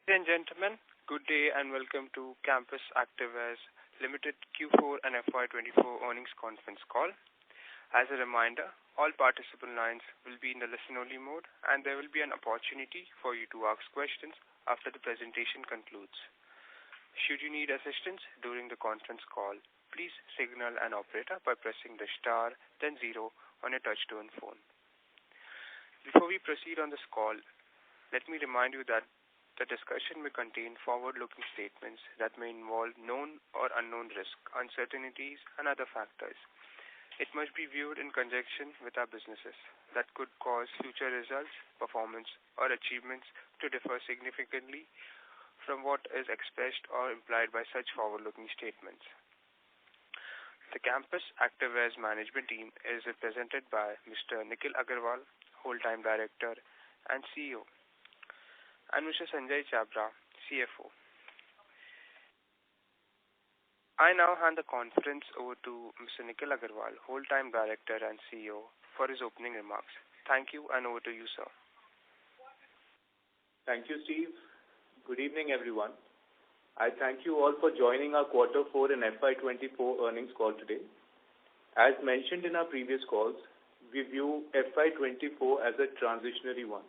Ladies and gentlemen, good day and welcome to Campus Activewear's Limited Q4 and FY24 earnings conference call. As a reminder, all participant lines will be in the listen-only mode and there will be an opportunity for you to ask questions after the presentation concludes. Should you need assistance during the conference call, please signal an operator by pressing the star, then 0 on your touch-tone phone. Before we proceed on this call, let me remind you that the discussion may contain forward-looking statements that may involve known or unknown risks, uncertainties, and other factors. It must be viewed in conjunction with our businesses that could cause future results, performance, or achievements to differ significantly from what is expressed or implied by such forward-looking statements. The Campus Activewear's management team is represented by Mr. Nikhil Agarwal, Whole-Time Director and CEO, and Mr. Sanjay Chhabra, CFO. I now hand the conference over to Mr. Nikhil Agarwal, Whole-Time Director and CEO, for his opening remarks. Thank you, and over to you, sir. Thank you, Steve. Good evening, everyone. I thank you all for joining our Q4 and FY24 earnings call today. As mentioned in our previous calls, we view FY24 as a transitionary one.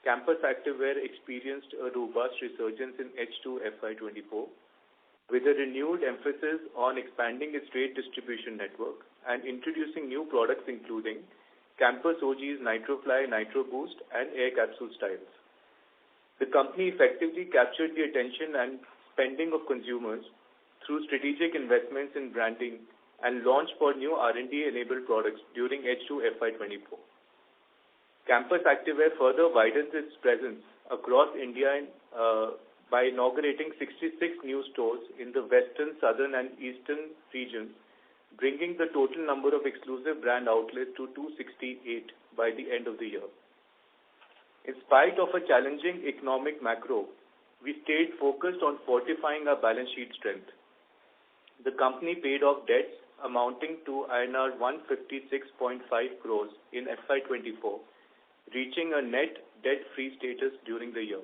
Campus Activewear experienced a robust resurgence in H2 FY24 with a renewed emphasis on expanding its trade distribution network and introducing new products including Campus OG's NitroFly, Nitro Boost and Air Capsule styles. The company effectively captured the attention and spending of consumers through strategic investments in branding and launch for new R&D-enabled products during H2 FY24. Campus Activewear further widens its presence across India by inaugurating 66 new stores in the western, southern and eastern regions, bringing the total number of exclusive brand outlets to 268 by the end of the year. In spite of a challenging economic macro, we stayed focused on fortifying our balance sheet strength. The company paid off debts amounting to INR 156.5 crores in FY24, reaching a net debt-free status during the year.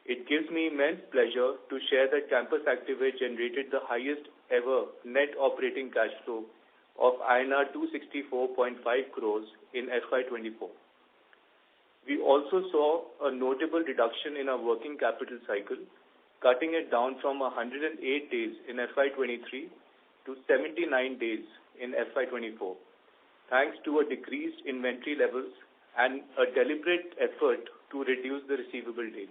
It gives me immense pleasure to share that Campus Activewear generated the highest ever net operating cash flow of INR 264.5 crores in FY24. We also saw a notable reduction in our working capital cycle, cutting it down from 108 days in FY23 to 79 days in FY24, thanks to a decreased inventory levels and a deliberate effort to reduce the receivable days.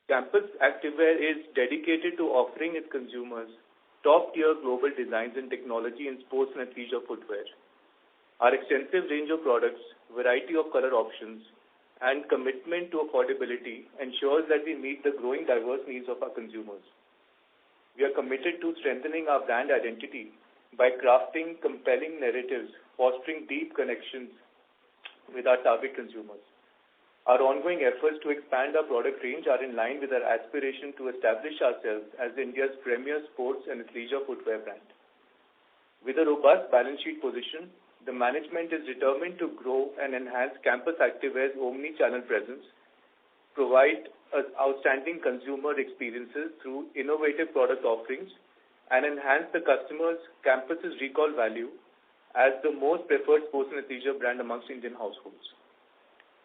Campus Activewear is dedicated to offering its consumers top-tier global designs and technology in sports and leisure footwear. Our extensive range of products, variety of color options, and commitment to affordability ensures that we meet the growing diverse needs of our consumers. We are committed to strengthening our brand identity by crafting compelling narratives, fostering deep connections with our target consumers. Our ongoing efforts to expand our product range are in line with our aspiration to establish ourselves as India's premier sports and leisure footwear brand. With a robust balance sheet position, the management is determined to grow and enhance Campus Activewear's omni-channel presence, provide outstanding consumer experiences through innovative product offerings, and enhance the customer's campus's recall value as the most preferred sports and leisure brand amongst Indian households.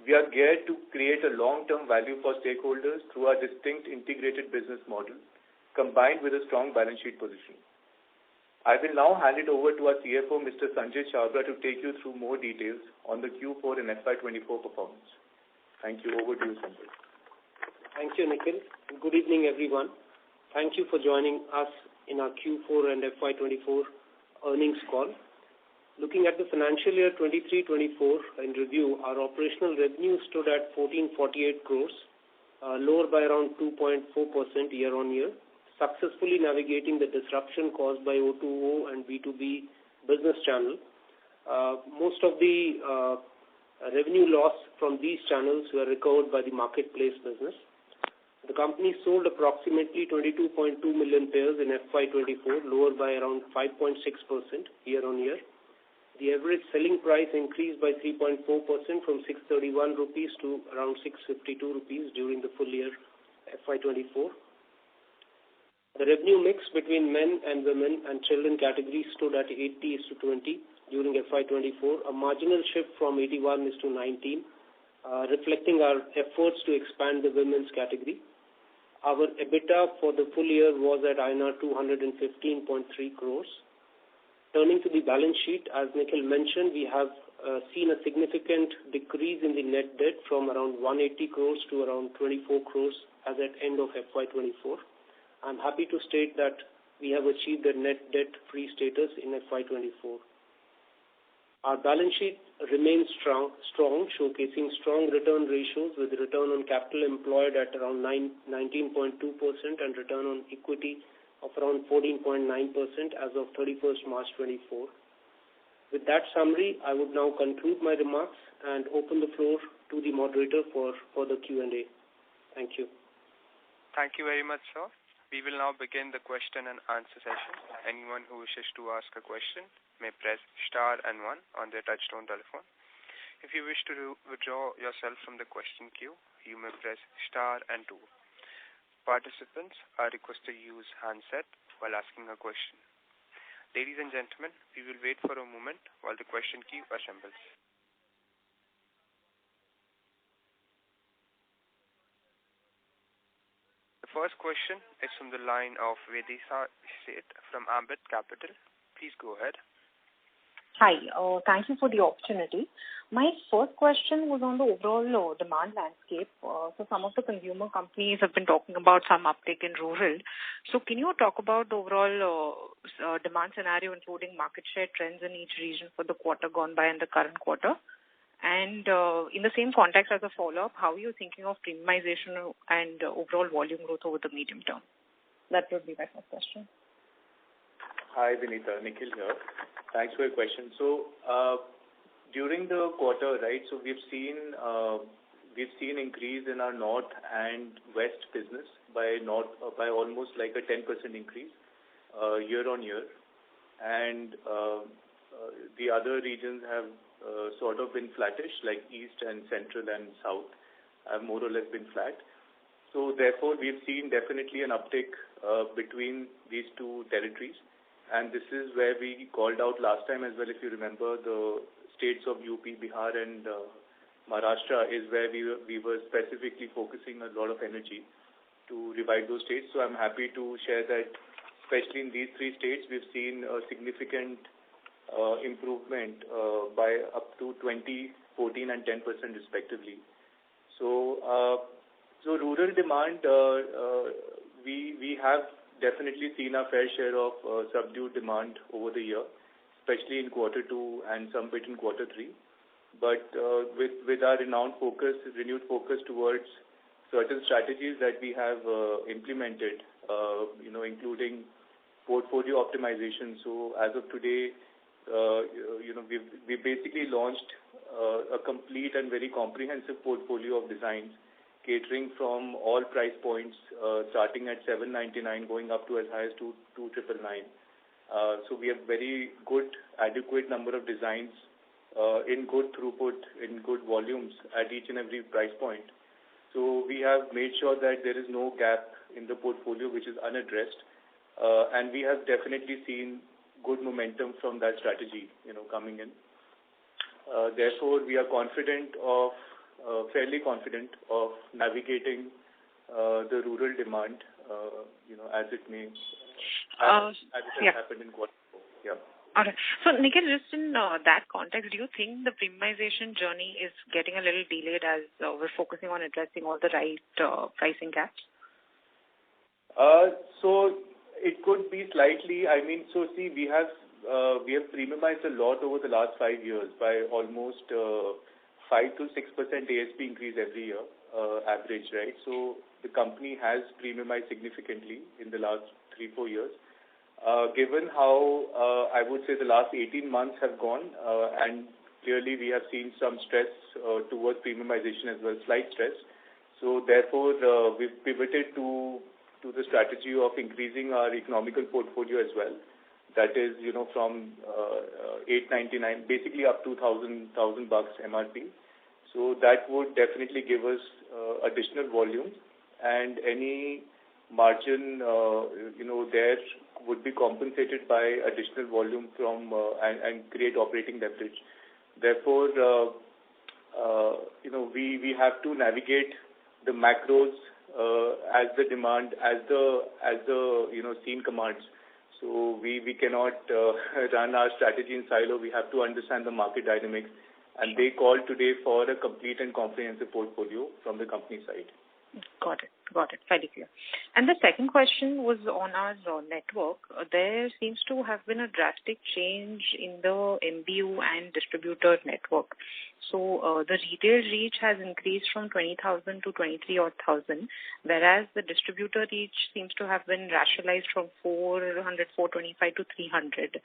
We are geared to create a long-term value for stakeholders through our distinct integrated business model, combined with a strong balance sheet position. I will now hand it over to our CFO, Mr. Sanjay Chhabra, to take you through more details on the Q4 and FY24 performance. Thank you. Over to you, Sanjay. Thank you, Nikhil. Good evening, everyone. Thank you for joining us in our Q4 and FY24 earnings call. Looking at the financial year 23-24 in review, our operational revenue stood at 1448 crores, lower by around 2.4% year-on-year, successfully navigating the disruption caused by O2O and B2B business channel. Most of the revenue loss from these channels were recovered by the marketplace business. The company sold approximately 22.2 million pairs in FY24, lower by around 5.6% year-on-year. The average selling price increased by 3.4% from 631 rupees to around 652 rupees during the full year FY24. The revenue mix between men and women and children categories stood at 80:20 during FY24, a marginal shift from 81:19, reflecting our efforts to expand the women's category. Our EBITDA for the full year was at INR 215.3 crores. Turning to the balance sheet, as Nikhil mentioned, we have seen a significant decrease in the net debt from around 180 crores to around 24 crores as at end of FY24. I'm happy to state that we have achieved a net debt-free status in FY24. Our balance sheet remains strong, showcasing strong return ratios with return on capital employed at around 19.2% and return on equity of around 14.9% as of 31st March 24. With that summary, I would now conclude my remarks and open the floor to the moderator for the Q&A. Thank you. Thank you very much, sir. We will now begin the question and answer session. Anyone who wishes to ask a question may press star and 1 on their touchtone telephone. If you wish to withdraw yourself from the question queue, you may press star and 2. Participants are requested to use handset while asking a question. Ladies and gentlemen, we will wait for a moment while the question queue assembles. The first question is from the line of Vedisa Seth from Ambit Capital. Please go ahead. Hi, thank you for the opportunity. My first question was on the overall demand landscape. So some of the consumer companies have been talking about some uptick in rural. So can you talk about the overall demand scenario, including market share trends in each region for the quarter gone by and the current quarter? And in the same context as a follow-up, how are you thinking of premiumization and overall volume growth over the medium term? That would be my first question. Hi, Vinita. Nikhil here. Thanks for your question. So, during the quarter, right, so we've seen increase in our north and west business by almost like a 10% increase year on year. And the other regions have sort of been flattish, like east and central and south have more or less been flat. So therefore, we've seen definitely an uptick between these two territories. And this is where we called out last time as well, if you remember, the states of UP, Bihar and Maharashtra is where we were specifically focusing a lot of energy to revive those states. So I'm happy to share that, especially in these three states, we've seen a significant improvement by up to 20, 14 and 10% respectively. So rural demand, we have definitely seen a fair share of subdued demand over the year, especially in quarter 2 and some bit in quarter 3. But with our renewed focus towards certain strategies that we have implemented, including portfolio optimization. So as of today, we basically launched a complete and very comprehensive portfolio of designs, catering from all price points, starting at 799, going up to as high as 2,999. So we have very good, adequate number of designs in good throughput, in good volumes at each and every price point. So we have made sure that there is no gap in the portfolio which is unaddressed, and we have definitely seen good momentum from that strategy, coming in. Therefore, we are fairly confident of navigating the rural demand, as it may, as it has happened in quarter 4. Yeah. All right. So, Nikhil, just in that context, do you think the premiumization journey is getting a little delayed as we're focusing on addressing all the right pricing gaps? So it could be slightly. I mean, so see, we have premiumized a lot over the last 5 years by almost 5 to 6% ASP increase every year, average, right? So the company has premiumized significantly in the last 3-4 years. Given how I would say the last 18 months have gone, and clearly we have seen some stress towards premiumization as well, slight stress. So therefore, we've pivoted to the strategy of increasing our economical portfolio as well. that is, from $899, basically up to $1,000 MRP. So that would definitely give us additional volume, and any margin, there would be compensated by additional volume from and create operating leverage. Therefore, we have to navigate the macros as the demand, as the scene commands. So we cannot run our strategy in silo. We have to understand the market dynamics, and they called today for a complete and comprehensive portfolio from the company side. Got it. Very clear. And the second question was on our network. There seems to have been a drastic change in the MBU and distributor network. So the retail reach has increased from 20,000 to 23,000, whereas the distributor reach seems to have been rationalized from 425 to 300.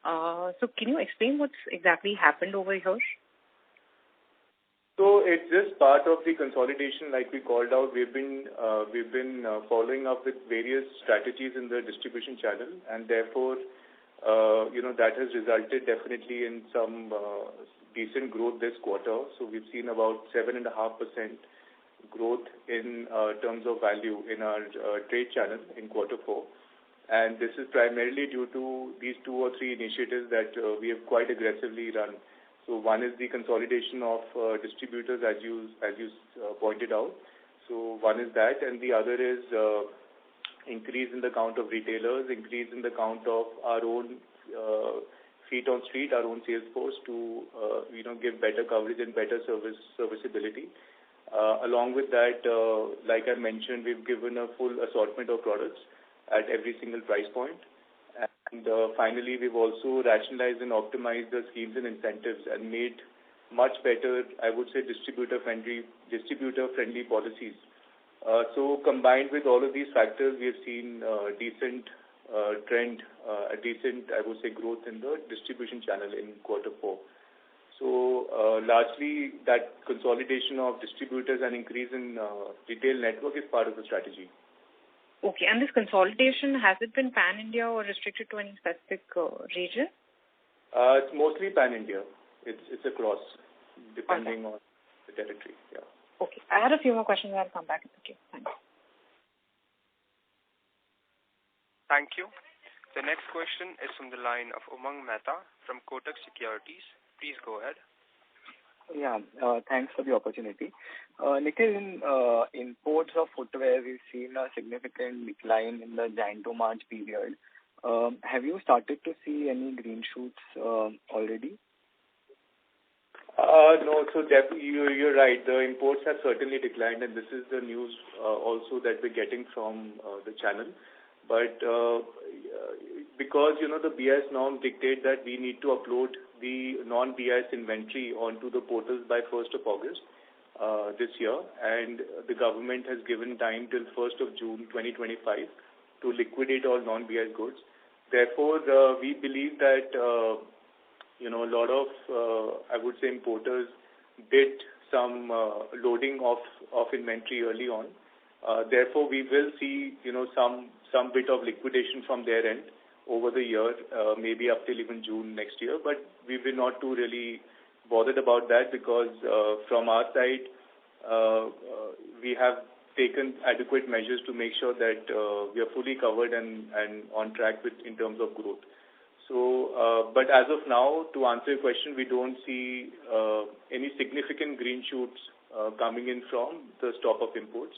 So can you explain what's exactly happened over here? So it's just part of the consolidation, like we called out. We've been following up with various strategies in the distribution channel, and therefore, that has resulted definitely in some decent growth this quarter. So we've seen about 7.5% growth in terms of value in our trade channel in quarter 4. And this is primarily due to these 2 or 3 initiatives that we have quite aggressively run. So one is the consolidation of distributors, as you pointed out. So one is that, and the other is increase in the count of retailers, increase in the count of our own feet on street, our own sales force to give better coverage and better serviceability. Along with that, like I mentioned, we've given a full assortment of products at every single price point. And finally, we've also rationalized and optimized the schemes and incentives and made much better, I would say, distributor-friendly policies. So combined with all of these factors, we have seen a decent trend, a decent, I would say, growth in the distribution channel in quarter 4. So largely, that consolidation of distributors and increase in retail network is part of the strategy. Okay, and this consolidation, has it been pan-India or restricted to any specific region? It's mostly pan-India. It's across, depending on the territory. Yeah. Okay, I had a few more questions. I'll come back. Okay, thanks. Thank you. The next question is from the line of Umang Mehta from Kotak Securities. Please go ahead. Yeah, thanks for the opportunity. Nikhil, in imports of footwear, we've seen a significant decline in the Jan to March period. Have you started to see any green shoots already? No, so you're right. The imports have certainly declined, and this is the news also that we're getting from the channel. But because, the BIS norms dictate that we need to upload the non-BIS inventory onto the portals by 1st of August this year, and the government has given time till 1st of June 2025 to liquidate all non-BIS goods. Therefore, we believe that, a lot of, I would say, importers did some loading of inventory early on. Therefore, we will see, some bit of liquidation from their end over the year, maybe up till even June next year. But we will not too really bothered about that because from our side, we have taken adequate measures to make sure that we are fully covered and on track in terms of growth. So, but as of now, to answer your question, we don't see any significant green shoots coming in from the stop of imports.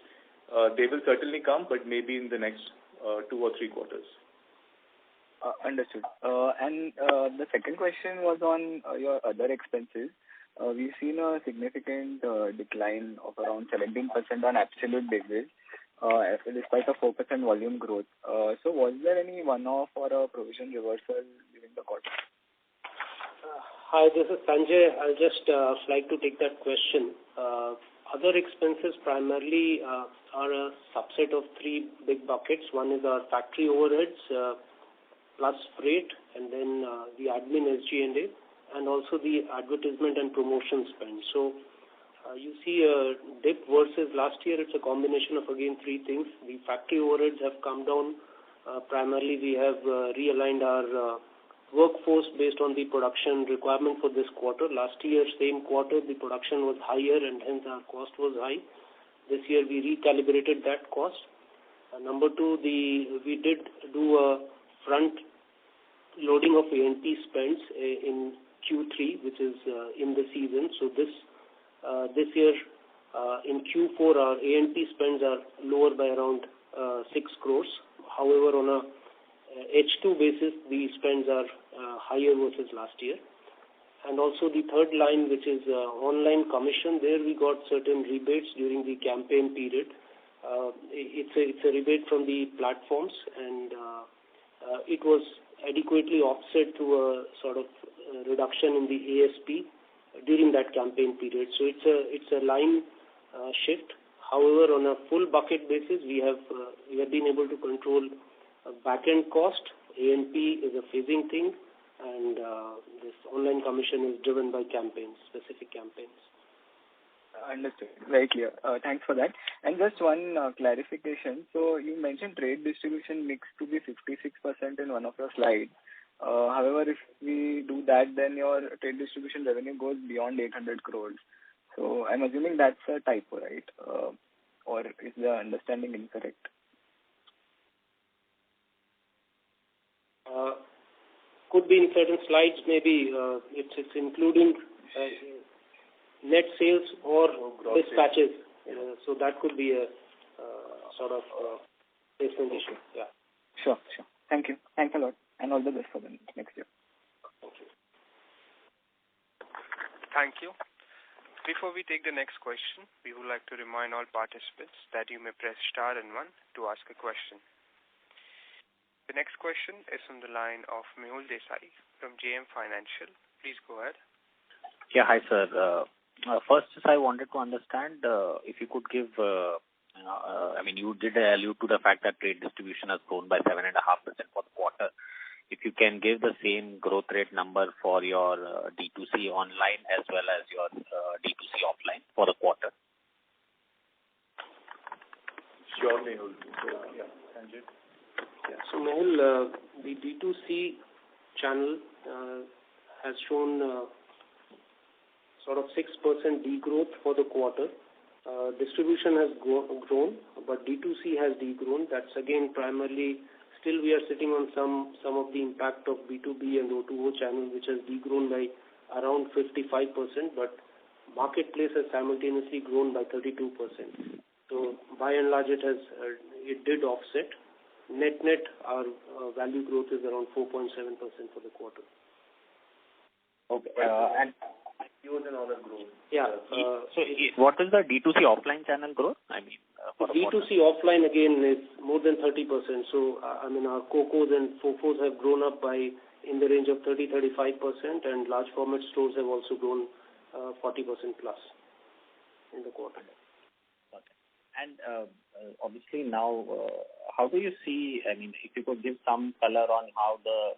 They will certainly come, but maybe in the next 2 or 3 quarters. Understood. And the second question was on your other expenses. We've seen a significant decline of around 17% on absolute basis, despite a 4% volume growth. So was there any one-off or a provision reversal during the quarter? Hi, this is Sanjay. I'll just like to take that question. Other expenses primarily are a subset of 3 big buckets. One is our factory overheads, plus freight, and then the admin SG&A, and also the advertisement and promotion spend. So you see a dip versus last year. It's a combination of, again, 3 things. The factory overheads have come down Primarily, we have realigned our workforce based on the production requirement for this quarter. Last year, same quarter, the production was higher and hence our cost was high. This year, we recalibrated that cost. Number two, we did do a front loading of A&P spends in Q3, which is in the season. So this year, in Q4, our A&P spends are lower by around 6 crores. However, on a H2 basis, the spends are higher versus last year. And also the third line, which is online commission, there we got certain rebates during the campaign period. It's a rebate from the platforms, and it was adequately offset to a sort of reduction in the ASP during that campaign period. So it's a line shift. However, on a full bucket basis, we have been able to control back-end cost. A&P is a phasing thing, and this online commission is driven by campaigns, specific campaigns. Understood. Very clear. Thanks for that. And just one clarification. So you mentioned trade distribution mix to be 56% in one of your slides. However, if we do that, then your trade distribution revenue goes beyond 800 crores. So I'm assuming that's a typo, right? Or is the understanding incorrect? Could be in certain slides, maybe it's including net sales or dispatches. So that could be a sort of placement issue. Yeah. Sure. Thank you. Thanks a lot. And all the best for the next year. Thank you. Thank you. Before we take the next question, we would like to remind all participants that you may press star and 1 to ask a question. The next question is from the line of Mehul Desai from JM Financial. Please go ahead. Yeah, hi, sir. First, I wanted to understand if you could give, you did allude to the fact that trade distribution has grown by 7.5% for the quarter. If you can give the same growth rate number for your D2C online as well as your D2C offline for the quarter. Sure, Mehul. Yeah, Sanjay. Yeah. So, Mehul, the D2C channel has shown sort of 6% degrowth for the quarter. Distribution has grown, but D2C has degrown. That's again primarily, still we are sitting on some of the impact of B2B and O2O channel, which has degrown by around 55%, but marketplace has simultaneously grown by 32%. So by and large, it did offset. Net, our value growth is around 4.7% for the quarter. Okay. And Yours and other growth. Yeah. So what is the D2C offline channel growth? For the D2C offline again is more than 30%. So our COCOs and FOFOs have grown up by in the range of 30-35%, and large format stores have also grown 40% plus in the quarter. Okay. And obviously now, how do you see? If you could give some color on how the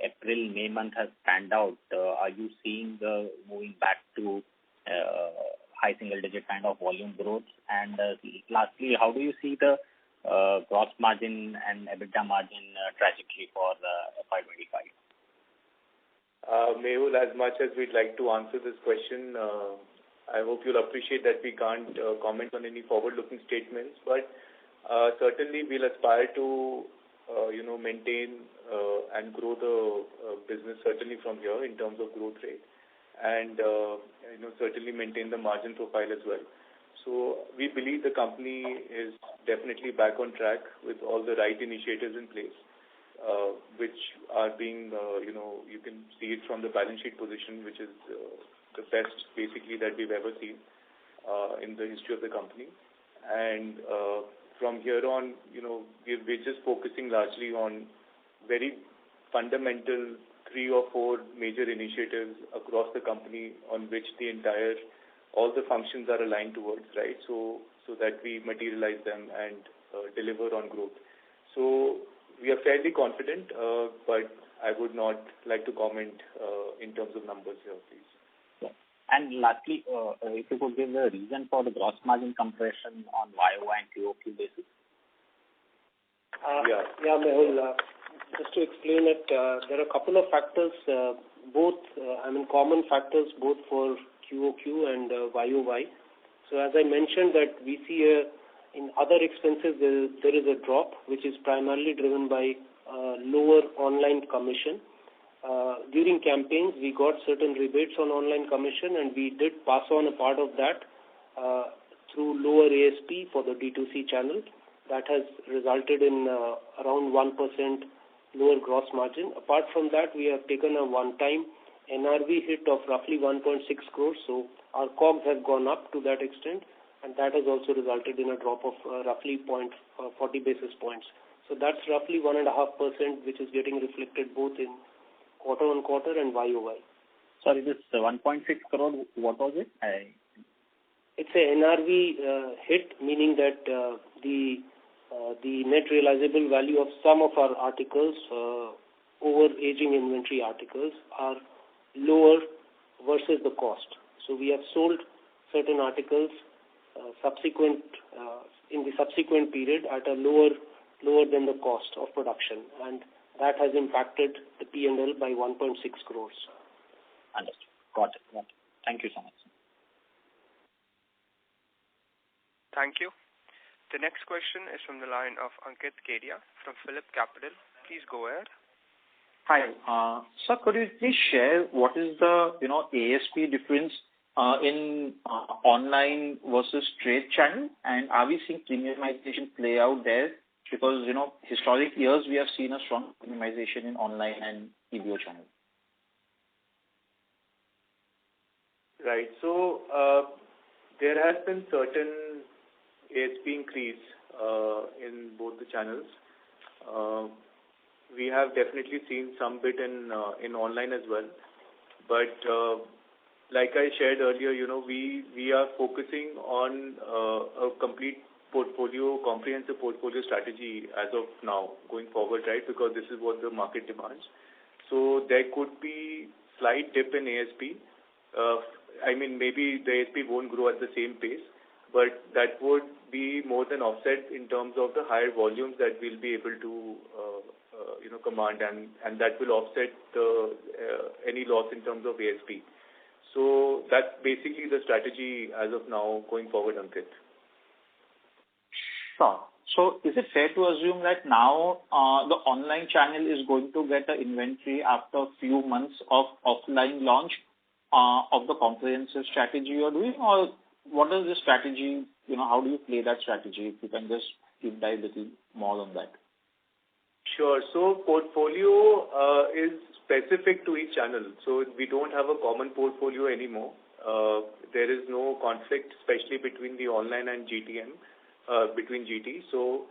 April-May month has panned out, are you seeing the moving back to high single-digit kind of volume growth? And lastly, how do you see the gross margin and EBITDA margin trajectory for FY25? Mehul, as much as we'd like to answer this question, I hope you'll appreciate that we can't comment on any forward-looking statements, but certainly we'll aspire to maintain and grow the business certainly from here in terms of growth rate, and certainly maintain the margin profile as well. So we believe the company is definitely back on track with all the right initiatives in place, which are being, you can see it from the balance sheet position, which is the best basically that we've ever seen in the history of the company. And from here on, we're just focusing largely on very fundamental 3 or 4 major initiatives across the company on which all the functions are aligned towards, right? So that we materialize them and deliver on growth. So we are fairly confident, but I would not like to comment in terms of numbers here, please. Yeah. And lastly, if you could give the reason for the gross margin compression on YOY and QOQ basis. Yeah, Mehul. Just to explain it, there are a couple of factors, common factors both for QOQ and YOY. So as I mentioned that we see in other expenses there is a drop which is primarily driven by lower online commission. During campaigns we got certain rebates on online commission and we did pass on a part of that through lower ASP for the D2C channel. That has resulted in around 1% lower gross margin. Apart from that, we have taken a one-time NRV hit of roughly 1.6 crores. So our COGS have gone up to that extent, and that has also resulted in a drop of roughly 40 basis points. So that's roughly 1.5%, which is getting reflected both in quarter-on-quarter and YOY. Sorry, this 1.6 crore, what was it? It's a NRV hit, meaning that the net realizable value of some of our articles, over aging inventory articles, are lower versus the cost. So we have sold certain articles in the subsequent period at a lower than the cost of production, and that has impacted the P&L by 1.6 crores. Understood. Got it. Thank you so much. Thank you. The next question is from the line of Ankit Kedia from Phillip Capital. Please go ahead. Hi. Sir, could you please share what is the ASP difference in online versus trade channel, and are we seeing premiumization play out there? Because historic years we have seen a strong premiumization in online and EBO channel. Right. So there has been certain ASP increase in both the channels. We have definitely seen some bit in online as well, but like I shared earlier, we are focusing on a comprehensive portfolio strategy as of now going forward, right? Because this is what the market demands. So there could be slight dip in ASP. Maybe the ASP won't grow at the same pace, but that would be more than offset in terms of the higher volumes that we'll be able to command, and that will offset any loss in terms of ASP. So that's basically the strategy as of now going forward, Ankit. Sure. So is it fair to assume that now the online channel is going to get the inventory after a few months of offline launch of the comprehensive strategy you are doing, or what is the strategy? How do you play that strategy? If you can just deep dive a little more on that. Sure. So portfolio is specific to each channel. So we don't have a common portfolio anymore. There is no conflict, especially between the online and GTM, between GT. So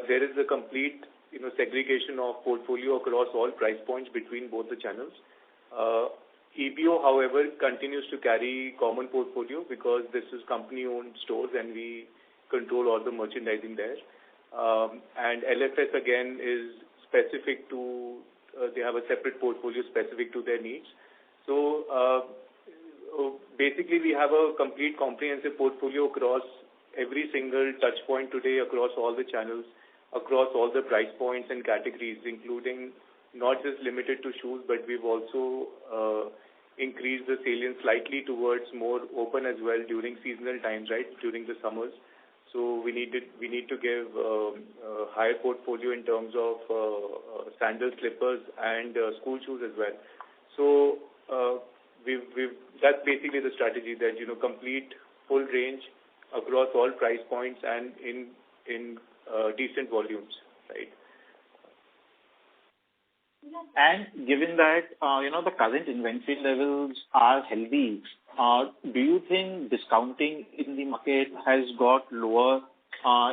there is a complete segregation of portfolio across all price points between both the channels. EBO, however, continues to carry common portfolio because this is company-owned stores and we control all the merchandising there. And LFS again is specific to, they have a separate portfolio specific to their needs. So basically we have a complete comprehensive portfolio across every single touch point today, across all the channels, across all the price points and categories, including not just limited to shoes, but we've also increased the salience slightly towards more open as well during seasonal times, right, during the summers. So we need to give higher portfolio in terms of sandals, slippers, and school shoes as well. So that's basically the strategy, that complete full range across all price points and in decent volumes, right? And given that the current inventory levels are healthy, do you think discounting in the market has got lower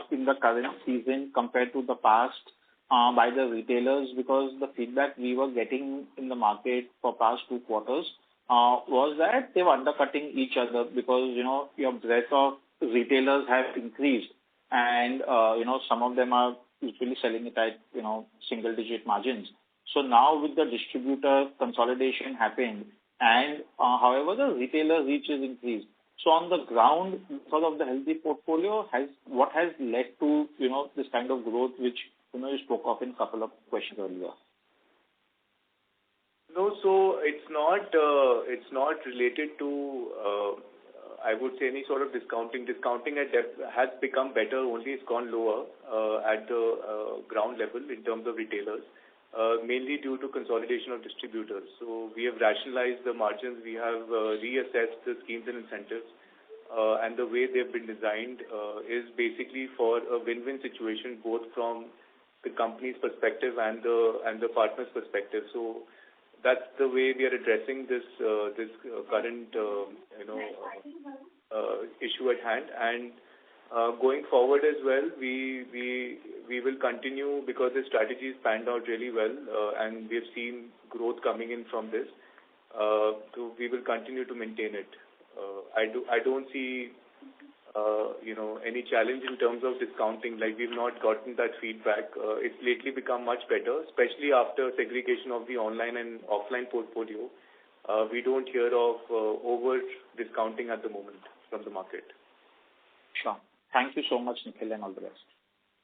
in the current season compared to the past by the retailers? Because the feedback we were getting in the market for past 2 quarters was that they were undercutting each other because your breadth of retailers have increased, and some of them are usually selling it at single digit margins. So now with the distributor consolidation happened, and however the retailer reach is increased. So on the ground, because of the healthy portfolio, what has led to this kind of growth which you spoke of in a couple of questions earlier. No, so it's not related to, I would say, any sort of discounting. Discounting has become better, only it's gone lower at the ground level in terms of retailers, mainly due to consolidation of distributors. So we have rationalized the margins, we have reassessed the schemes and incentives, and the way they've been designed is basically for a win-win situation, both from the company's perspective and the partner's perspective. So that's the way we are addressing this current issue at hand. And going forward as well, we will continue, because the strategy has panned out really well, and we have seen growth coming in from this. So we will continue to maintain it. I don't see any challenge in terms of discounting. Like, we've not gotten that feedback. It's lately become much better, especially after segregation of the online and offline portfolio. We don't hear of over discounting at the moment from the market. Sure. Thank you so much, Nikhil, and all the best.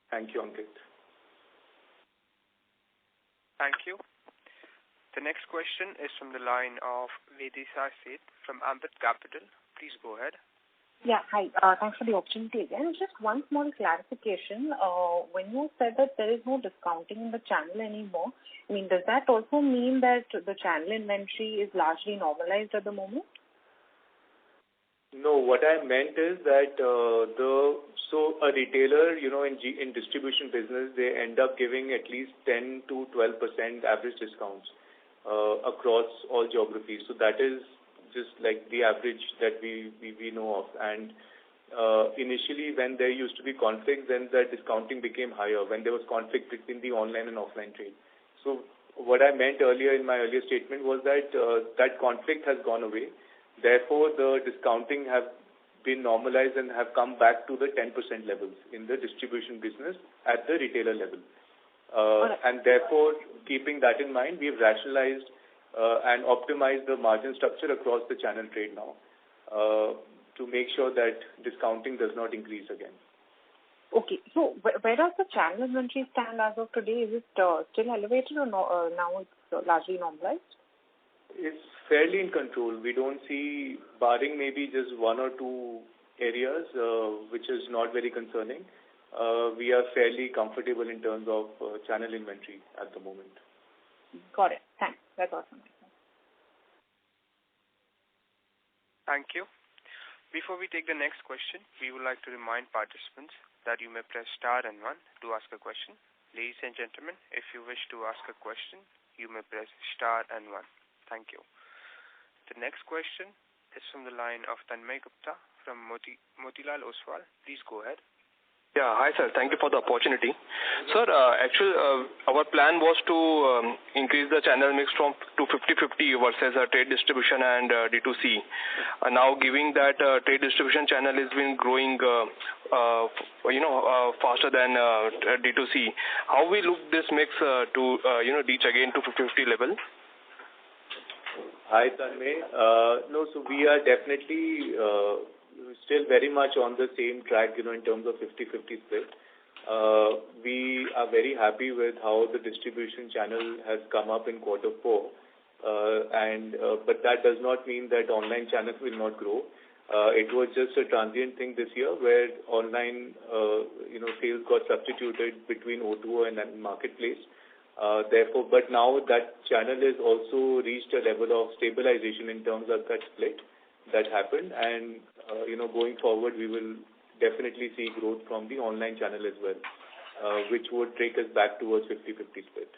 Thank you, Ankit. Thank you. The next question is from the line of Vedisa Seth from Ambit Capital. Please go ahead. Yeah, hi. Thanks for the opportunity again. Just one small clarification. When you said that there is no discounting in the channel anymore, I mean, does that also mean that the channel inventory is largely normalized at the moment? No, what I meant is that so a retailer, in distribution business, they end up giving at least 10 to 12% average discounts across all geographies. So that is just like the average that we know of. And initially, when there used to be conflicts, then the discounting became higher when there was conflict between the online and offline trade. So what I meant earlier in my earlier statement was that that conflict has gone away. Therefore, the discounting have been normalized and have come back to the 10% levels in the distribution business at the retailer level. And therefore, keeping that in mind, we have rationalized and optimized the margin structure across the channel trade now to make sure that discounting does not increase again. Okay. So where does the channel inventory stand as of today? Is it still elevated or now it's largely normalized? It's fairly in control. We don't see, barring maybe just one or two areas, which is not very concerning. We are fairly comfortable in terms of channel inventory at the moment. Got it. Thanks. That's awesome. Thank you. Before we take the next question, we would like to remind participants that you may press star and 1 to ask a question. Ladies and gentlemen, if you wish to ask a question, you may press star and 1. Thank you. The next question is from the line of Tanmay Gupta from Motilal Oswal. Please go ahead. Yeah, hi sir. Thank you for the opportunity. Sir, actually, our plan was to increase the channel mix to 50-50 versus trade distribution and D2C. Now, given that trade distribution channel has been growing, faster than D2C, how we look this mix to reach again to 50-50 level? Hi, Tanmay. No, so we are definitely still very much on the same track, in terms of 50-50 split. We are very happy with how the distribution channel has come up in quarter 4. But that does not mean that online channels will not grow. It was just a transient thing this year where online, sales got substituted between O2O and marketplace. Therefore, but now that channel has also reached a level of stabilization in terms of that split that happened, and going forward we will definitely see growth from the online channel as well, which would take us back towards 50-50 split.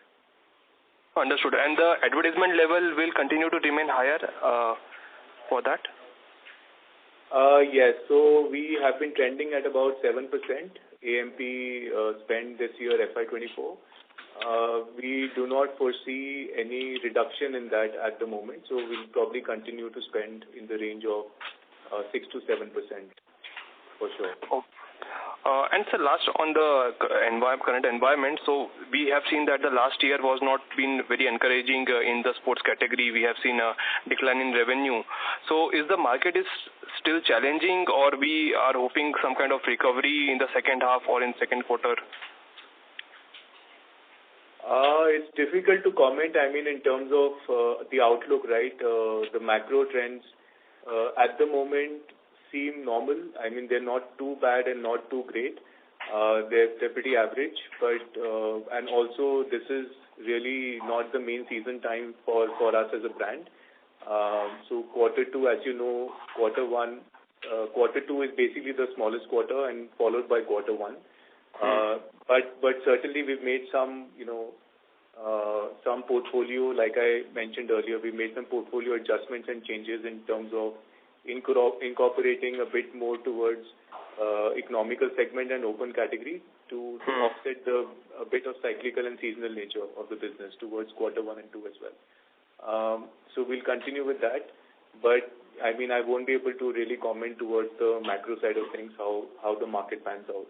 Understood. And the advertisement level will continue to remain higher for that? Yes. So we have been trending at about 7% AMP spend this year, FY24. We do not foresee any reduction in that at the moment, so we'll probably continue to spend in the range of 6 to 7% for sure. And so last on the current environment, so we have seen that the last year was not been very encouraging in the sports category. We have seen a decline in revenue. So is the market is still challenging, or we are hoping some kind of recovery in the second half or in second quarter? It's difficult to comment. I mean, in terms of the outlook, right? The macro trends at the moment seem normal. I mean, they're not too bad and not too great. They're pretty average, but and also this is really not the main season time for us as a brand. So quarter two, as you know, quarter two is basically the smallest quarter and followed by quarter one. But certainly we've made some, some portfolio, like I mentioned earlier, we made some portfolio adjustments and changes in terms of incorporating a bit more towards economical segment and open category to offset a bit of cyclical and seasonal nature of the business towards quarter one and two as well. So we'll continue with that. But I mean, I won't be able to really comment towards the macro side of things, how the market pans out.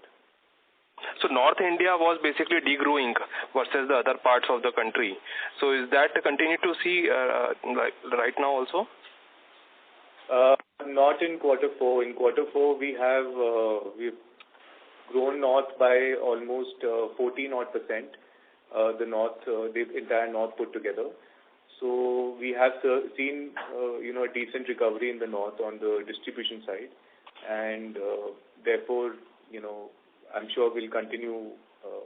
So North India was basically degrowing versus the other parts of the country. So is that continue to see right now also? Not in quarter four. In quarter four, we've grown north by almost 14%. The north, the entire north put together. So we have seen a decent recovery in the north on the distribution side, and therefore I'm sure we'll continue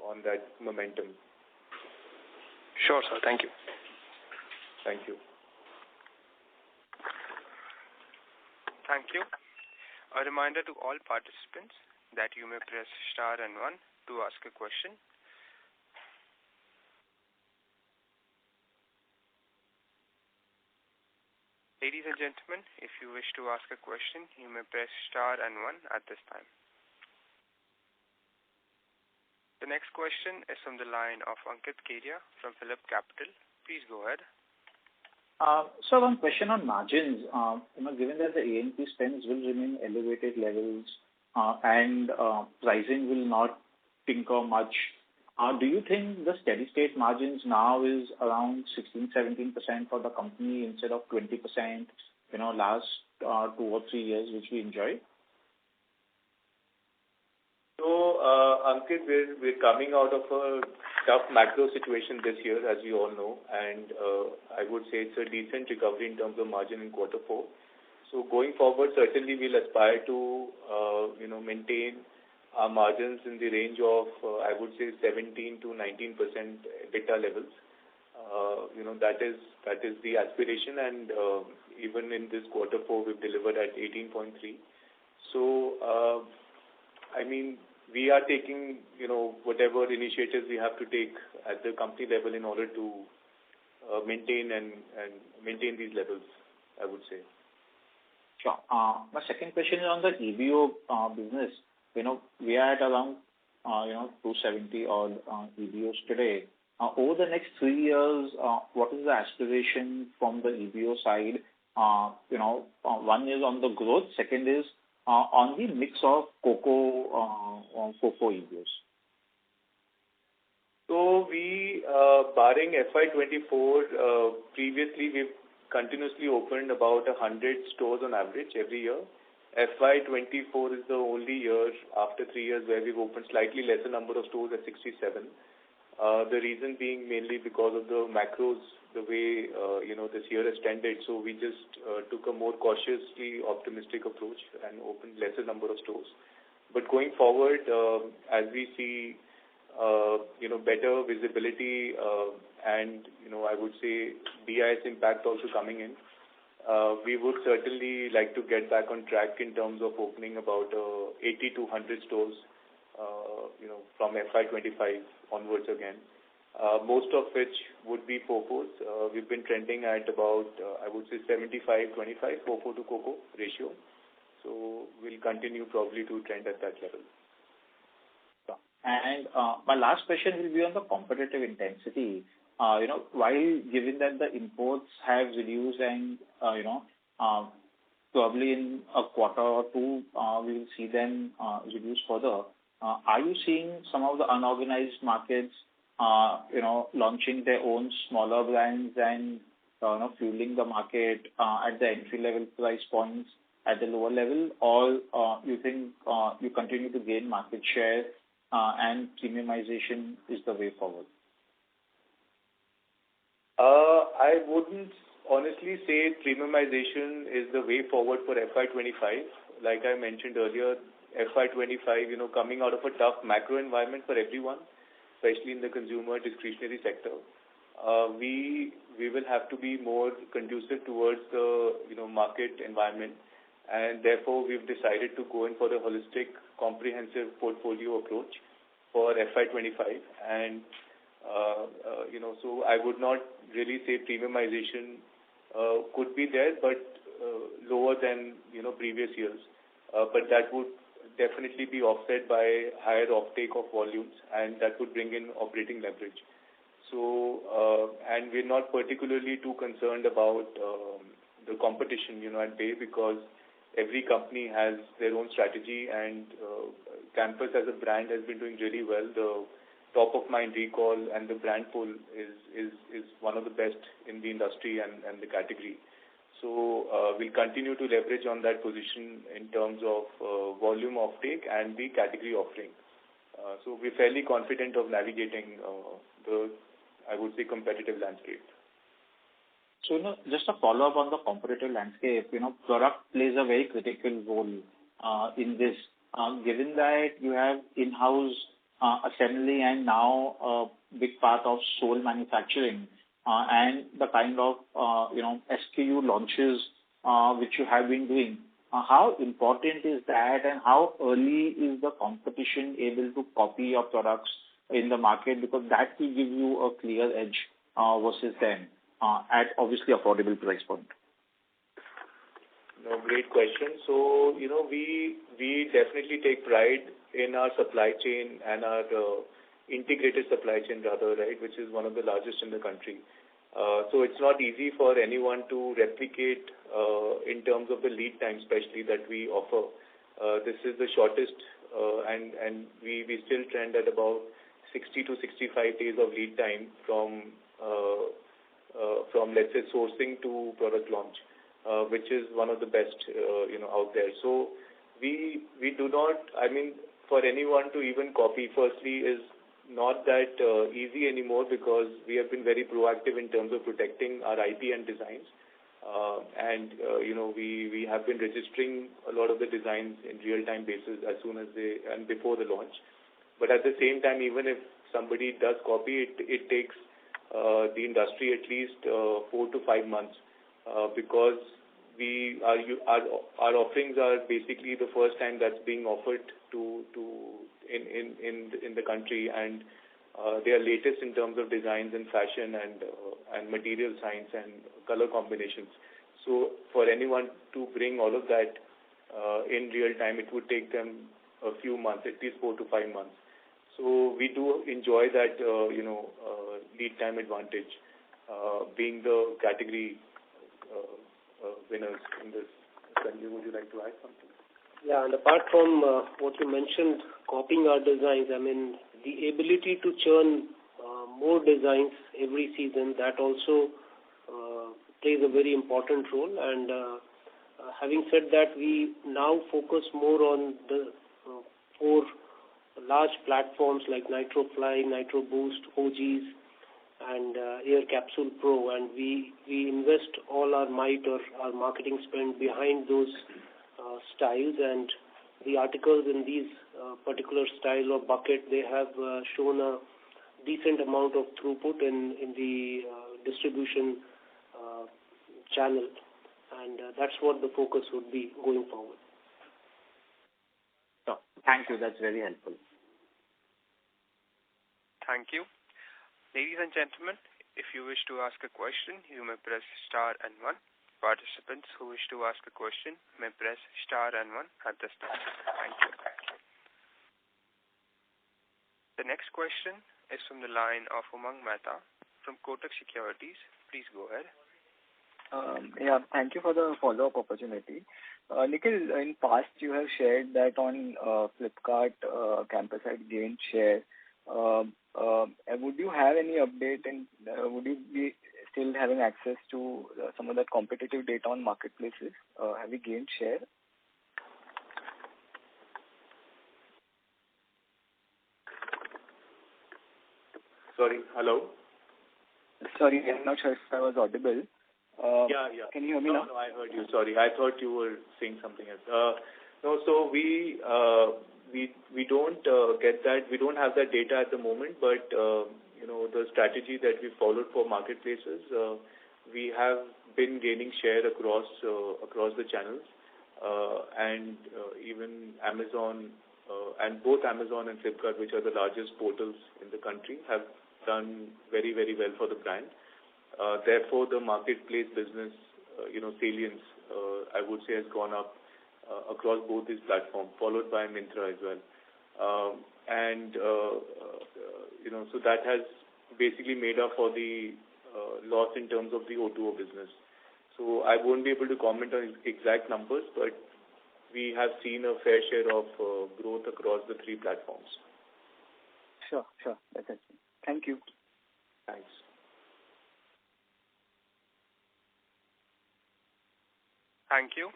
on that momentum. Sure, sir. Thank you. Thank you. Thank you. A reminder to all participants that you may press star and 1 to ask a question. Ladies and gentlemen, if you wish to ask a question, you may press star and 1 at this time. The next question is from the line of Ankit Kedia from Phillip Capital. Please go ahead. So one question on margins. Given that the A&P spends will remain elevated levels and pricing will not tinker much, do you think the steady state margins now is around 16-17% for the company instead of 20%, last 2 or 3 years which we enjoyed? So, Ankit, we're coming out of a tough macro situation this year, as you all know, and I would say it's a decent recovery in terms of margin in quarter four. So going forward, certainly we'll aspire to, maintain our margins in the range of, I would say, 17 to 19% EBITDA levels. That is the aspiration, and even in this quarter four, we've delivered at 18.3. So, I mean, we are taking, whatever initiatives we have to take at the company level in order to maintain and maintain these levels, I would say. Sure. My second question is on the EBO business. We are at around 270 odd EBOs today. Over the next 3 years, what is the aspiration from the EBO side? One is on the growth. Second is on the mix of cocoa EBOs. So we, barring FY24, previously we've continuously opened about 100 stores on average every year. FY24 is the only year after 3 years where we've opened slightly lesser number of stores at 67. The reason being mainly because of the macros, the way, this year has tended. So we just took a more cautiously optimistic approach and opened lesser number of stores. But going forward, as we see, better visibility, and, I would say BIS impact also coming in, we would certainly like to get back on track in terms of opening about 80 to 100 stores, from FY25 onwards again. Most of which would be FOFOs. We've been trending at about, I would say 75-25 FOFO to COCO ratio. So we'll continue probably to trend at that level. And my last question will be on the competitive intensity. While given that the imports have reduced and, probably in a quarter or two, we will see them reduce further. Are you seeing some of the unorganized markets, launching their own smaller brands and, fueling the market at the entry-level price points at the lower level? Or you think you continue to gain market share and premiumization is the way forward? I wouldn't honestly say premiumization is the way forward for FY25. Like I mentioned earlier, FY25, coming out of a tough macro environment for everyone, especially in the consumer discretionary sector, we will have to be more conducive towards the market environment, and therefore we've decided to go in for a holistic, comprehensive portfolio approach for FY25, and so I would not really say premiumization could be there, but lower than previous years, but that would definitely be offset by higher offtake of volumes, and that would bring in operating leverage. So, and we're not particularly too concerned about the competition, at bay, because every company has their own strategy, and Campus as a brand has been doing really well. The top of mind recall and the brand pull is one of the best in the industry and the category. So we'll continue to leverage on that position in terms of volume offtake and the category offering. So we're fairly confident of navigating the, I would say, competitive landscape. So, just a follow-up on the competitive landscape, product plays a very critical role in this. Given that you have in-house assembly and now a big part of sole manufacturing, and the kind of, SKU launches which you have been doing, how important is that, and how early is the competition able to copy your products in the market? Because that will give you a clear edge versus them at obviously affordable price point. No, great question. So, we definitely take pride in our supply chain and our integrated supply chain rather, right, which is one of the largest in the country. So it's not easy for anyone to replicate in terms of the lead time, especially that we offer. This is the shortest, and we still trend at about 60 to 65 days of lead time from let's say sourcing to product launch, which is one of the best out there. So we do not, for anyone to even copy firstly is not that easy anymore, because we have been very proactive in terms of protecting our IP and designs, and we have been registering a lot of the designs in real-time basis as soon as and before the launch. But at the same time, even if somebody does copy it, it takes the industry at least 4 to 5 months, because our offerings are basically the first time that's being offered in the country, and they are latest in terms of designs and fashion and material science and color combinations. So for anyone to bring all of that in real time, it would take them a few months, at least 4 to 5 months. So we do enjoy that lead time advantage, being the category winners in this. Sanjay, would you like to add something? Yeah, and apart from what you mentioned, copying our designs, the ability to churn more designs every season, that also plays a very important role. And having said that, we now focus more on the 4 large platforms like Nitro Fly, Nitro Boost, OGs, and Air Capsule Pro, and we invest all our might or our marketing spend behind those styles, and the articles in these particular style or bucket, they have shown a decent amount of throughput in the distribution channel, and that's what the focus would be going forward. So, thank you. That's very helpful. Thank you. Ladies and gentlemen, if you wish to ask a question, you may press star and 1. Participants who wish to ask a question may press star and 1 at this time. Thank you. The next question is from the line of Umang Mehta from Kotak Securities. Please go ahead. Thank you for the follow-up opportunity. Nikhil, in past you have shared that on Flipkart, Campus had gained share. Would you have any update, and would you be still having access to some of that competitive data on marketplaces? Have you gained share? Sorry, hello? Sorry, I'm not sure if I was audible. Yeah. Can you hear me now? No, I heard you. Sorry, I thought you were saying something else. No, so we don't get that. We don't have that data at the moment, but the strategy that we followed for marketplaces, we have been gaining share across the channels, and even Amazon, and both Amazon and Flipkart, which are the largest portals in the country, have done very, very well for the brand. Therefore, the marketplace business, salience, I would say, has gone up across both these platforms, followed by Myntra as well. So that has basically made up for the loss in terms of the O2O business. So I won't be able to comment on exact numbers, but we have seen a fair share of growth across the three platforms. Sure. That's it. Thank you. Thanks. Thank you.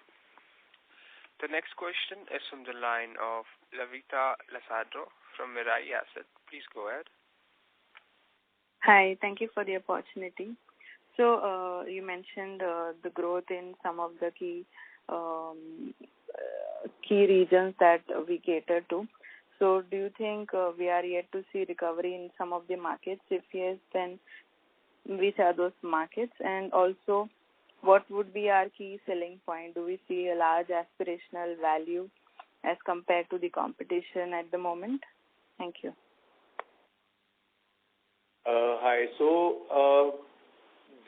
The next question is from the line of Lavita Lasadro from Mirae Asset. Please go ahead. Hi, thank you for the opportunity. So you mentioned the growth in some of the key regions that we cater to. So do you think we are yet to see recovery in some of the markets? If yes, then which are those markets? And also, what would be our key selling point? Do we see a large aspirational value as compared to the competition at the moment? Thank you. Hi. So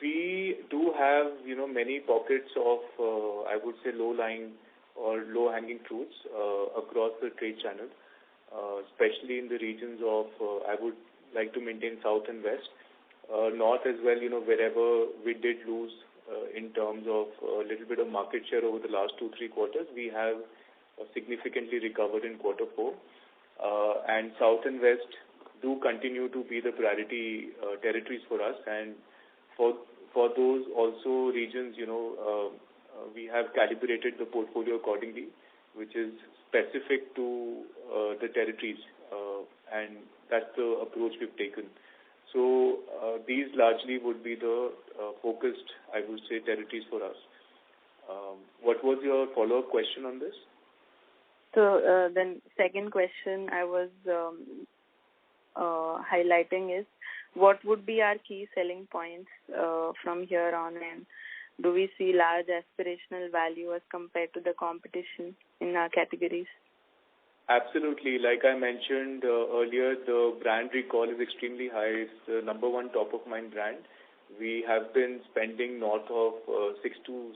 we do have, many pockets of, I would say, low-lying or low-hanging fruits across the trade channel, especially in the regions of, I would like to maintain South and West. North as well, wherever we did lose in terms of a little bit of market share over the last 2-3 quarters, we have significantly recovered in quarter 4. And South and West do continue to be the priority territories for us. And for those also regions, we have calibrated the portfolio accordingly, which is specific to the territories, and that's the approach we've taken. So these largely would be the focused, I would say, territories for us. What was your follow-up question on this? So then second question I was highlighting is, what would be our key selling points from here on, and do we see large aspirational value as compared to the competition in our categories? Absolutely. Like I mentioned earlier, the brand recall is extremely high. It's the number one top-of-mind brand. We have been spending north of 6% to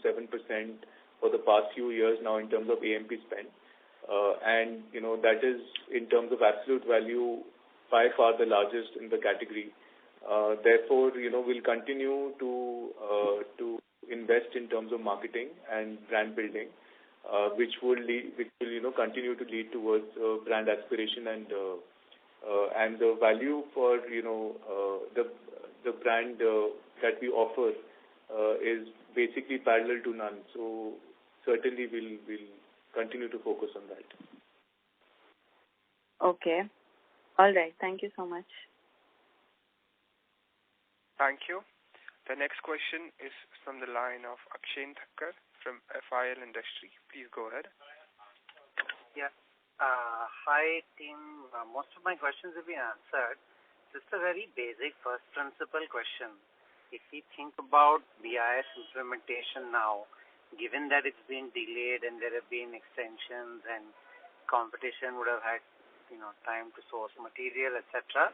7% for the past few years now in terms of AMP spend. And, that is, in terms of absolute value, by far the largest in the category. Therefore, we'll continue to invest in terms of marketing and brand building, which will continue to lead towards brand aspiration and the value for the brand that we offer is basically parallel to none. So certainly we'll continue to focus on that. Okay. All right. Thank you so much. Thank you. The next question is from the line of Akshay Thakkar from FIL Industry. Please go ahead. Yeah. Hi, team. Most of my questions have been answered. Just a very basic first principle question. If we think about BIS implementation now, given that it's been delayed and there have been extensions and competition would have had time to source material, etc.,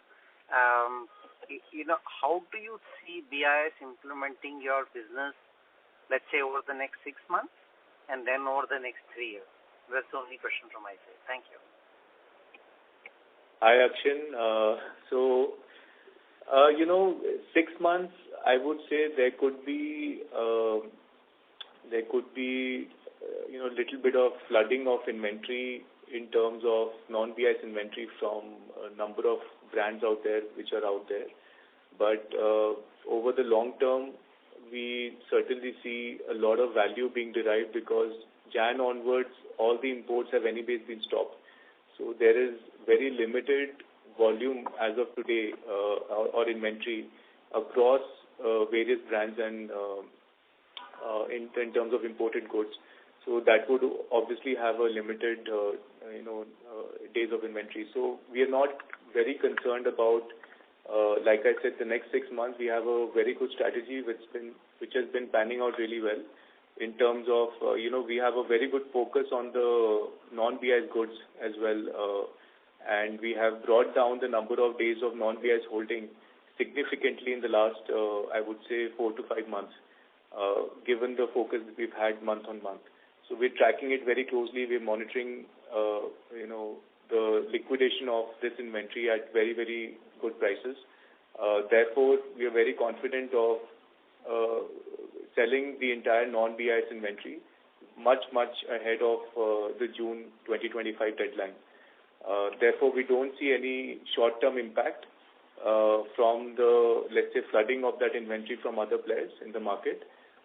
how do you see BIS implementing your business, let's say, over the next 6 months and then over the next 3 years? That's the only question from my side. Thank you. Hi, Akshin. 6 months, I would say there could be a little bit of flooding of inventory in terms of non-BIS inventory from a number of brands out there which are out there. But over the long term, we certainly see a lot of value being derived because Jan onwards, all the imports have anyways been stopped. So there is very limited volume as of today or inventory across various brands and in terms of imported goods. So that would obviously have a limited, days of inventory. So we are not very concerned about, like I said, the next 6 months. We have a very good strategy which has been panning out really well. In terms of, we have a very good focus on the non-BIS goods as well, and we have brought down the number of days of non-BIS holding significantly in the last, I would say, 4 to 5 months, given the focus that we've had month on month. So we're tracking it very closely. We're monitoring, the liquidation of this inventory at very, very good prices. Therefore, we are very confident of selling the entire non-BIS inventory much ahead of the June 2025 deadline. Therefore, we don't see any short-term impact from the, let's say, flooding of that inventory from other players in the market.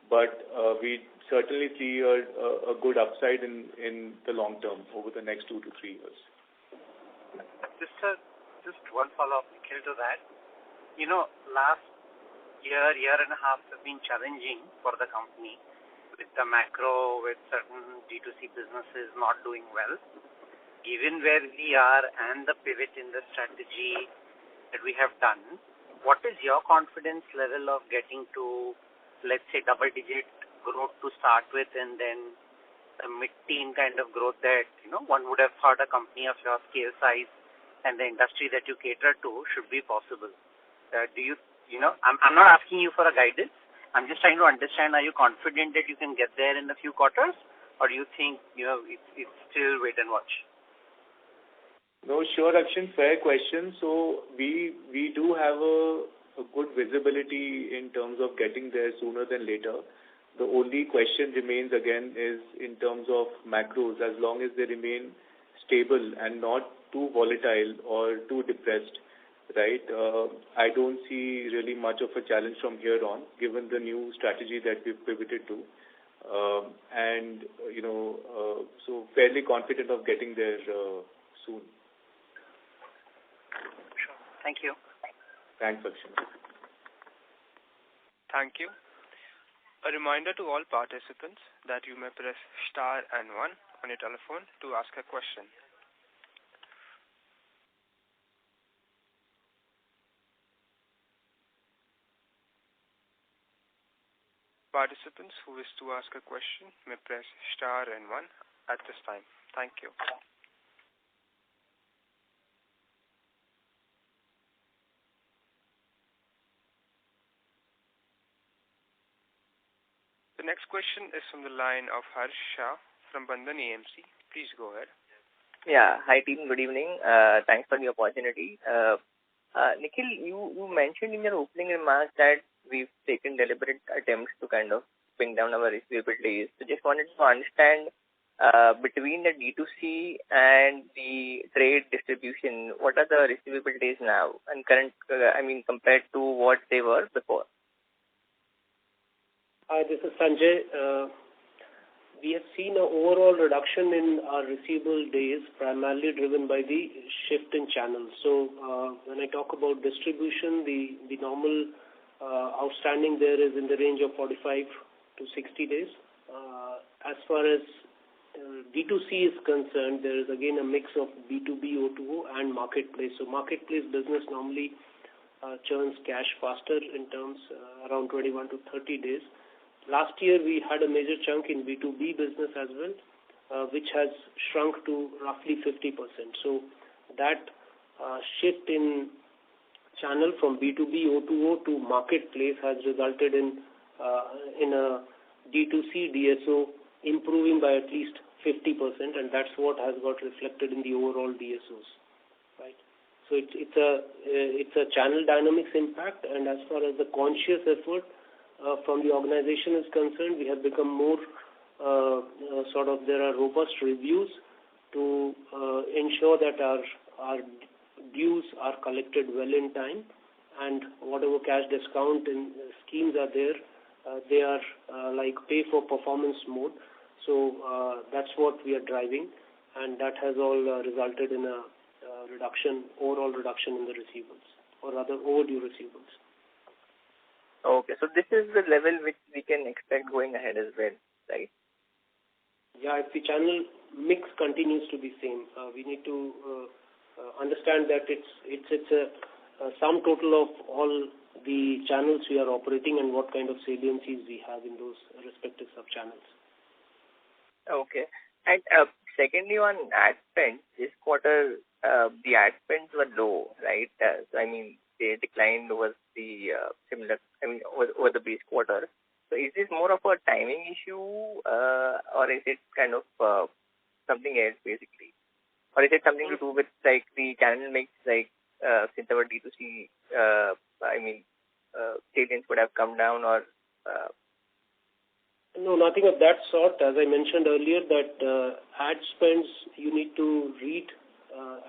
But we certainly see a good upside in the long term over the next 2 to 3 years. Just one follow-up, Nikhil, to that. Last year and a half have been challenging for the company with the macro, with certain D2C businesses not doing well. Given where we are and the pivot in the strategy that we have done, what is your confidence level of getting to, let's say, double-digit growth to start with, and then a mid-teen kind of growth that, one would have thought a company of your scale size and the industry that you cater to should be possible? I'm not asking you for a guidance. I'm just trying to understand, are you confident that you can get there in a few quarters, or do you think, it's still wait and watch? No, sure, Akshin, fair question. So we do have a good visibility in terms of getting there sooner than later. The only question remains again is in terms of macros. As long as they remain stable and not too volatile or too depressed, right? I don't see really much of a challenge from here on, given the new strategy that we've pivoted to. So fairly confident of getting there soon. Sure. Thank you. Thanks, Akshin. Thank you. A reminder to all participants that you may press star and 1 on your telephone to ask a question. Participants who wish to ask a question may press star and 1 at this time. Thank you. The next question is from the line of Harsh Shah from Bandhan AMC. Please go ahead. Yeah. Hi, team. Good evening. Thanks for the opportunity. Nikhil, you mentioned in your opening remarks that we've taken deliberate attempts to kind of bring down our receivable days. So just wanted to understand between the D2C and the trade distribution, what are the receivable days now and compared to what they were before? Hi, this is Sanjay. We have seen an overall reduction in our receivable days, primarily driven by the shift in channels. So when I talk about distribution, the normal outstanding there is in the range of 45 to 60 days. As far as D2C is concerned, there is again a mix of B2B, O2O, and marketplace. So marketplace business normally churns cash faster in terms around 21 to 30 days. Last year, we had a major chunk in B2B business as well, which has shrunk to roughly 50%. So that shift in channel from B2B, O2O to marketplace has resulted in a D2C DSO improving by at least 50%, and that's what has got reflected in the overall DSOs. Right. So it's a channel dynamics impact, and as far as the conscious effort from the organization is concerned, we have become more there are robust reviews to ensure that our dues are collected well in time, and whatever cash discount and schemes are there, they are like pay for performance mode. So that's what we are driving, and that has all resulted in a overall reduction in the receivables, or rather overdue receivables. Okay, so this is the level which we can expect going ahead as well, right? Yeah, if the channel mix continues to be same, we need to understand that it's a sum total of all the channels we are operating and what kind of saliencies we have in those respective sub-channels. Okay. And secondly, on ad spend, this quarter, the ad spends were low, right? So, I mean, they declined over the over the base quarter. So is this more of a timing issue, or is it kind of something else, basically? Or is it something to do with, like, the channel mix, like, since our D2C, salience would have come down, or... No, nothing of that sort. As I mentioned earlier, that ad spends you need to read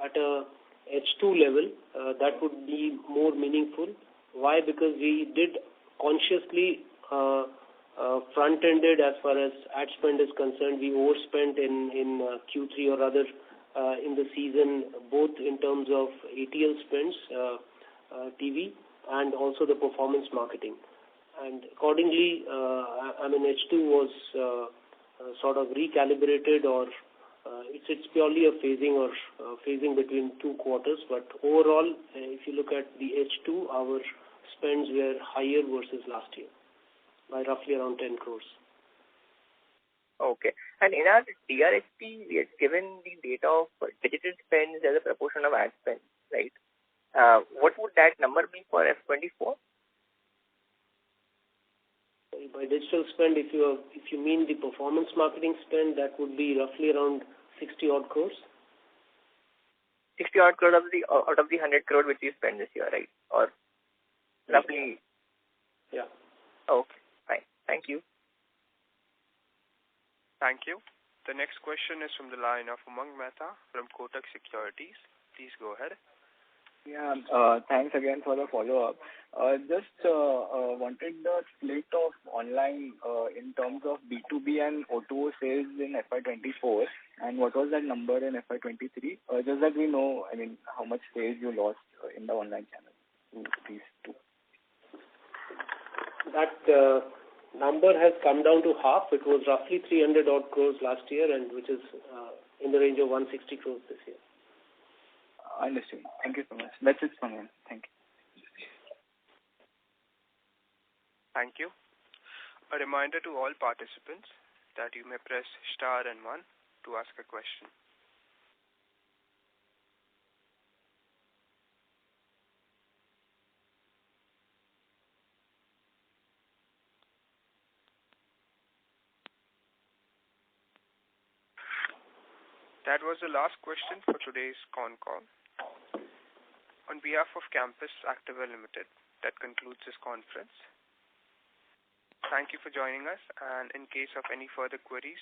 at a H2 level. That would be more meaningful. Why? Because we did consciously front-ended as far as ad spend is concerned. We overspent in Q3 or rather in the season, both in terms of ATL spends, TV, and also the performance marketing. And accordingly, H2 was sort of recalibrated, or it's purely a phasing between 2 quarters. But overall, if you look at the H2, our spends were higher versus last year by roughly around 10 crores. Okay. And in our DRHP, we had given the data of digital spends as a proportion of ad spend, right? What would that number be for F24? By digital spend, if you mean the performance marketing spend, that would be roughly around 60 odd crores. 60 odd crores out of the 100 crore which you spend this year, right? Or roughly? Yeah. Okay, fine. Thank you. Thank you. The next question is from the line of Umang Mehta from Kotak Securities. Please go ahead. Yeah, thanks again for the follow-up. Just wanted the split of online in terms of B2B and O2O sales in FY24, and what was that number in FY23? Just that we know, how much sales you lost in the online channel, these two. That number has come down to half. It was roughly 300 odd crores last year, and which is in the range of 160 crores this year. Understood. Thank you so much. That's it from me. Thank you. Thank you. A reminder to all participants that you may press star and 1 to ask a question. That was the last question for today's con call. On behalf of Campus Activewear Limited, that concludes this conference. Thank you for joining us, and in case of any further queries,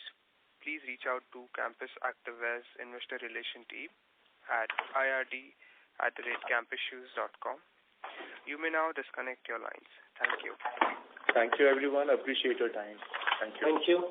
please reach out to Campus Activewear's Investor Relation team at ird@campusshoes.com. You may now disconnect your lines. Thank you. Thank you, everyone. Appreciate your time. Thank you. Thank you.